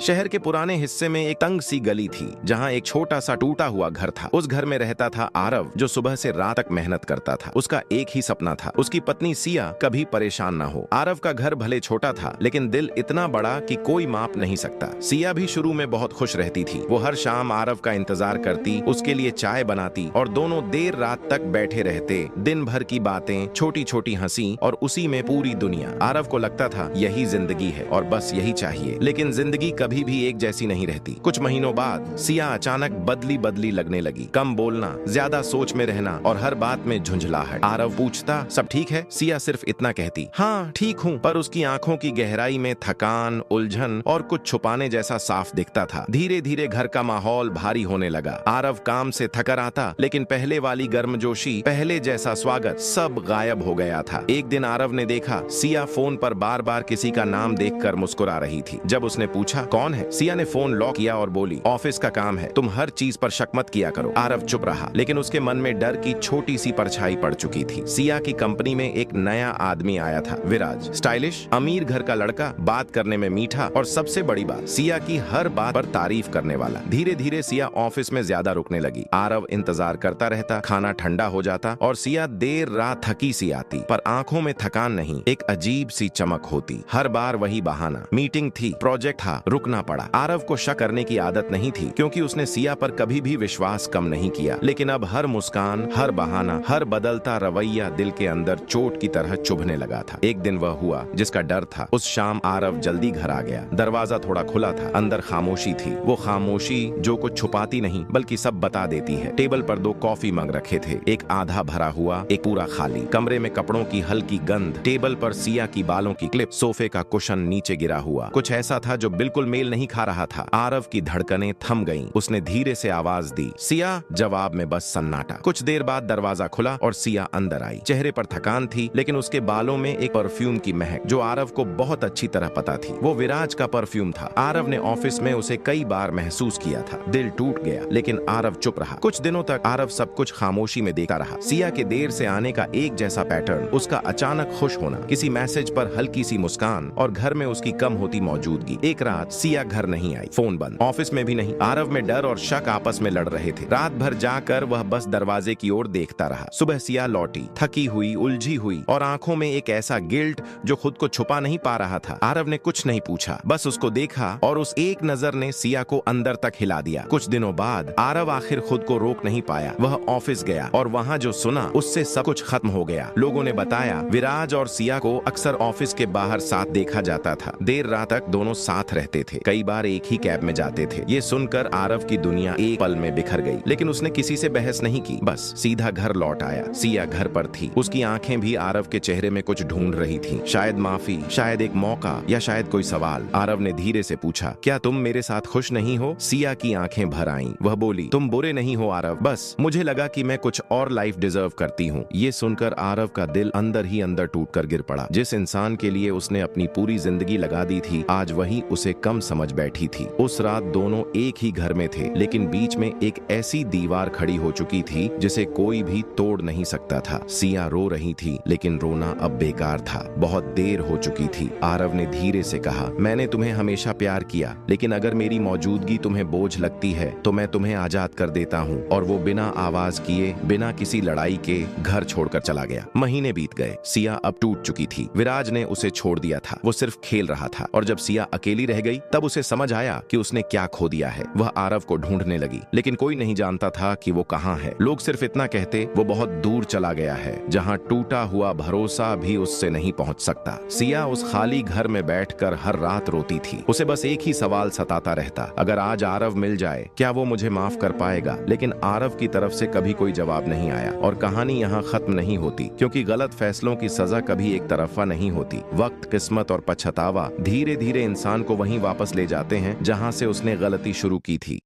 शहर के पुराने हिस्से में एक तंग सी गली थी जहाँ एक छोटा सा टूटा हुआ घर था। उस घर में रहता था आरव, जो सुबह से रात तक मेहनत करता था। उसका एक ही सपना था, उसकी पत्नी सिया कभी परेशान ना हो। आरव का घर भले छोटा था, लेकिन दिल इतना बड़ा कि कोई माप नहीं सकता। सिया भी शुरू में बहुत खुश रहती थी। वो हर शाम आरव का इंतजार करती, उसके लिए चाय बनाती और दोनों देर रात तक बैठे रहते। दिन भर की बातें, छोटी छोटी हंसी और उसी में पूरी दुनिया। आरव को लगता था यही जिंदगी है और बस यही चाहिए। लेकिन जिंदगी कभी भी एक जैसी नहीं रहती। कुछ महीनों बाद सिया अचानक बदली बदली लगने लगी। कम बोलना, ज्यादा सोच में रहना और हर बात में झुंझलाहट। आरव पूछता, सब ठीक है? सिया सिर्फ इतना कहती, हाँ ठीक हूँ, पर उसकी आंखों की गहराई में थकान, उलझन और कुछ छुपाने जैसा साफ दिखता था। धीरे धीरे घर का माहौल भारी होने लगा। आरव काम से थकर आता, लेकिन पहले वाली गर्मजोशी, पहले जैसा स्वागत सब गायब हो गया था। एक दिन आरव ने देखा सिया फोन पर बार बार किसी का नाम देखकर मुस्कुरा रही थी। जब उसने पूछा कौन है, सिया ने फोन लॉक किया और बोली, ऑफिस का काम है, तुम हर चीज पर शक मत किया करो। आरव चुप रहा, लेकिन उसके मन में डर की छोटी सी परछाई पड़ चुकी थी। सिया की कंपनी में एक नया आदमी आया था, विराज। स्टाइलिश, अमीर घर का लड़का, बात करने में मीठा और सबसे बड़ी बात, सिया की हर बात पर तारीफ करने वाला। धीरे धीरे सिया ऑफिस में ज्यादा रुकने लगी। आरव इंतजार करता रहता, खाना ठंडा हो जाता और सिया देर रात थकी सी आती, पर आंखों में थकान नहीं, एक अजीब सी चमक होती। हर बार वही बहाना, मीटिंग थी, प्रोजेक्ट था, रुकना पड़ा। आरव को शक करने की आदत नहीं थी, क्योंकि उसने सिया पर कभी भी विश्वास कम नहीं किया। लेकिन अब हर मुस्कान, हर बहाना, हर बदलता रवैया दिल के अंदर चोट की तरह चुभने लगा था। एक दिन वह हुआ जिसका डर था। उस शाम आरव जल्दी घर आ गया। दरवाजा थोड़ा खुला था, अंदर खामोशी थी। वो खामोशी जो कुछ छुपाती नहीं बल्कि सब बता देती है। टेबल पर 2 कॉफी मग रखे थे, एक आधा भरा हुआ, एक पूरा खाली। कमरे में कपड़ों की हल्की गंध, टेबल पर सिया की बालों की क्लिप, सोफे का कुशन नीचे गिरा हुआ। कुछ ऐसा था जो बिल्कुल मेल नहीं खा रहा था। आरव की धड़कनें थम गईं। उसने धीरे से आवाज दी, सिया। जवाब में बस सन्नाटा। कुछ देर बाद दरवाजा खुला और सिया अंदर आई। चेहरे पर थकान थी, लेकिन उसके बालों में एक परफ्यूम की महक जो आरव को बहुत अच्छी तरह पता थी। वो विराज का परफ्यूम था। आरव ने ऑफिस में उसे कई बार महसूस किया था। दिल टूट गया, लेकिन आरव चुप रहा। कुछ दिनों तक आरव सब कुछ खामोशी में देखता रहा। सिया के देर से आने का एक जैसा पैटर्न, उसका अचानक खुश होना, किसी मैसेज पर हल्की सी मुस्कान और घर में उसकी कम होती मौजूदगी। एक रात सिया घर नहीं आई, फोन बंद, ऑफिस में भी नहीं। आरव में डर और शक आपस में लड़ रहे थे। रात भर जाकर वह बस दरवाजे की ओर देखता रहा। सुबह सिया लौटी, थकी हुई, उलझी हुई और आंखों में एक ऐसा गिल्ट जो खुद को छुपा नहीं पा रहा था। आरव ने कुछ नहीं पूछा, बस उसको देखा और उस एक नजर ने सिया को अंदर तक हिला दिया। कुछ दिनों बाद आरव आखिर खुद को रोक नहीं पाया। वह ऑफिस गया और वहाँ जो सुना उससे सब कुछ खत्म हो गया। लोगों ने बताया विराज और सिया को अक्सर ऑफिस के बाहर साथ देखा जाता था। देर रात तक दोनों साथ रहते थे, कई बार एक ही कैब में जाते थे। ये सुनकर आरव की दुनिया एक पल में बिखर गई, लेकिन उसने किसी से बहस नहीं की, बस सीधा घर लौट आया। सिया घर पर थी। उसकी आंखें भी आरव के चेहरे में कुछ ढूंढ रही थी, शायद माफी, शायद एक मौका या शायद कोई सवाल। आरव ने धीरे से पूछा, क्या तुम मेरे साथ खुश नहीं हो? सिया की आंखें भर आईं। वह बोली, तुम बुरे नहीं हो आरव, बस मुझे लगा कि मैं कुछ और लाइफ डिजर्व करती हूँ। ये सुनकर आरव का दिल अंदर ही अंदर टूटकर गिर पड़ा। जिस इंसान के लिए उसने अपनी पूरी जिंदगी लगा दी थी, आज वही उसे कम समझ बैठी थी। उस रात दोनों एक ही घर में थे, लेकिन बीच में एक ऐसी दीवार खड़ी हो चुकी थी जिसे कोई भी तोड़ नहीं सकता था। सिया रो रही थी, लेकिन रोना अब बेकार था। बहुत देर हो चुकी थी। आरव ने धीरे से कहा, मैंने तुम्हें हमेशा प्यार किया, लेकिन अगर मेरी मौजूदगी तुम्हें बोझ लगती है तो मैं तुम्हें आजाद कर देता हूँ। और वो बिना आवाज किए, बिना किसी लड़ाई के घर छोड़कर चला गया। महीने बीत गए। सिया अब टूट चुकी थी। विराज ने उसे छोड़ दिया था, वो सिर्फ खेल रहा था। और जब सिया अकेली रह गई, तब उसे समझ आया कि उसने क्या खो दिया है। वह आरव को ढूंढने लगी, लेकिन कोई नहीं जानता था कि वो कहाँ है। लोग सिर्फ इतना कहते, वो बहुत दूर चला गया है, जहाँ टूटा हुआ भरोसा भी उससे नहीं पहुंच सकता। सिया उस खाली घर में बैठकर हर रात रोती थी। उसे बस एक ही सवाल सताता रहता, अगर आज आरव मिल जाए, क्या वो मुझे माफ कर पाएगा? लेकिन आरव की तरफ से कभी कोई जवाब नहीं आया। और कहानी यहाँ खत्म नहीं होती, क्योंकि गलत फैसलों की सजा कभी एक तरफा नहीं होती। वक्त, किस्मत और पछतावा धीरे धीरे इंसान को वहीं वापस ले जाते हैं जहाँ से उसने गलती शुरू की थी।